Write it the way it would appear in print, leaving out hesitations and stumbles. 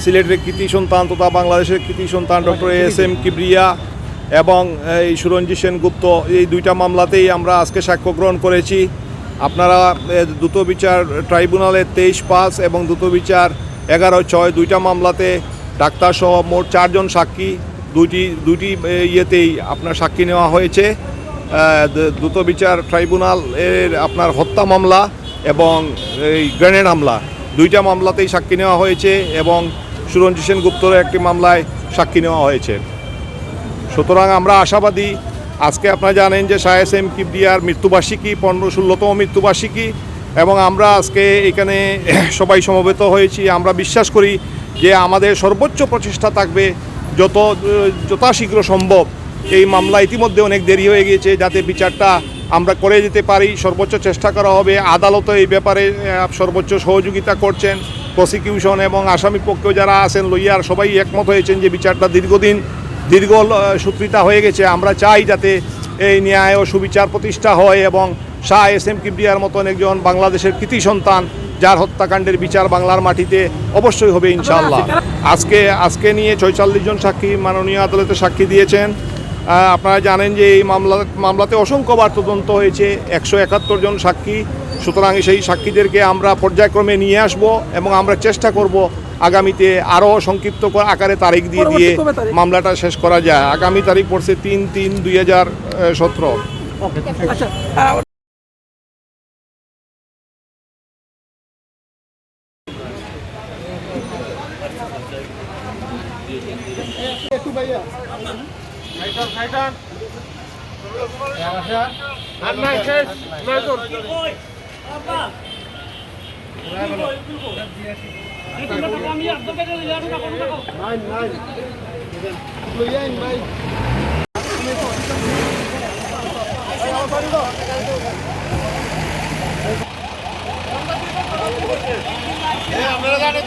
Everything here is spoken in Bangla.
সিলেটের কৃতি সন্তান তথা বাংলাদেশের কৃতি সন্তান ডক্টর ASM কিবরিয়া এবং এই সুরঞ্জিত সেনগুপ্ত, এই দুইটা মামলাতেই আমরা আজকে সাক্ষ্য গ্রহণ করেছি। আপনারা দ্রুত বিচার ট্রাইব্যুনালের 23/5 এবং দ্রুত বিচার 11/6 দুইটা মামলাতে ডাক্তারসহ মোট 4 জন সাক্ষী দুইটি ইয়েতেই আপনার সাক্ষী নেওয়া হয়েছে। দ্রুত বিচার ট্রাইব্যুনাল এর আপনার হত্যা মামলা এবং এই গ্রেনেড হামলা দুইটা মামলাতেই সাক্ষী নেওয়া হয়েছে এবং সুরঞ্জিত সেনগুপ্তর একটি মামলায় সাক্ষী নেওয়া হয়েছে। সুতরাং আমরা আশাবাদী, আজকে আপনারা জানেন যে শাহ ASM কিবরিয়ার মৃত্যুবার্ষিকী 15-16তম মৃত্যুবার্ষিকী এবং আমরা আজকে এখানে সবাই সমবেত হয়েছি। আমরা বিশ্বাস করি যে আমাদের সর্বোচ্চ প্রচেষ্টা থাকবে যথাশীঘ্র সম্ভব। এই মামলা ইতিমধ্যে অনেক দেরি হয়ে গিয়েছে, যাতে বিচারটা আমরা করে যেতে পারি সর্বোচ্চ চেষ্টা করা হবে। আদালতও এই ব্যাপারে সর্বোচ্চ সহযোগিতা করছেন। প্রসিকিউশন এবং আসামি পক্ষেও যারা আছেন লইয়ার সবাই একমত হয়েছেন যে বিচারটা দীর্ঘ সূত্রিতা হয়ে গেছে। আমরা চাই যাতে এই ন্যায় ও সুবিচার প্রতিষ্ঠা হয় এবং শাহ ASM কিবরিয়ার মতন একজন বাংলাদেশের কৃতি সন্তান যার হত্যাকাণ্ডের বিচার বাংলার মাটিতে অবশ্যই হবে ইনশাআল্লাহ। আজকে নিয়ে 46 জন সাক্ষী মাননীয় আদালতে সাক্ষী দিয়েছেন। আপনারা জানেন যে এই মামলাতে অসংখ্যবার তদন্ত হয়েছে, 171 জন সাক্ষী। সুতরাং সেই সাক্ষীদেরকে আমরা পর্যায়ক্রমে নিয়ে আসব এবং আমরা চেষ্টা করব আগামীতে আরও সংক্ষিপ্ত আকারে তারিখ দিয়ে মামলাটা শেষ করা যায়। আগামী তারিখ পড়ছে 3/3/2017। আপনারা জানেন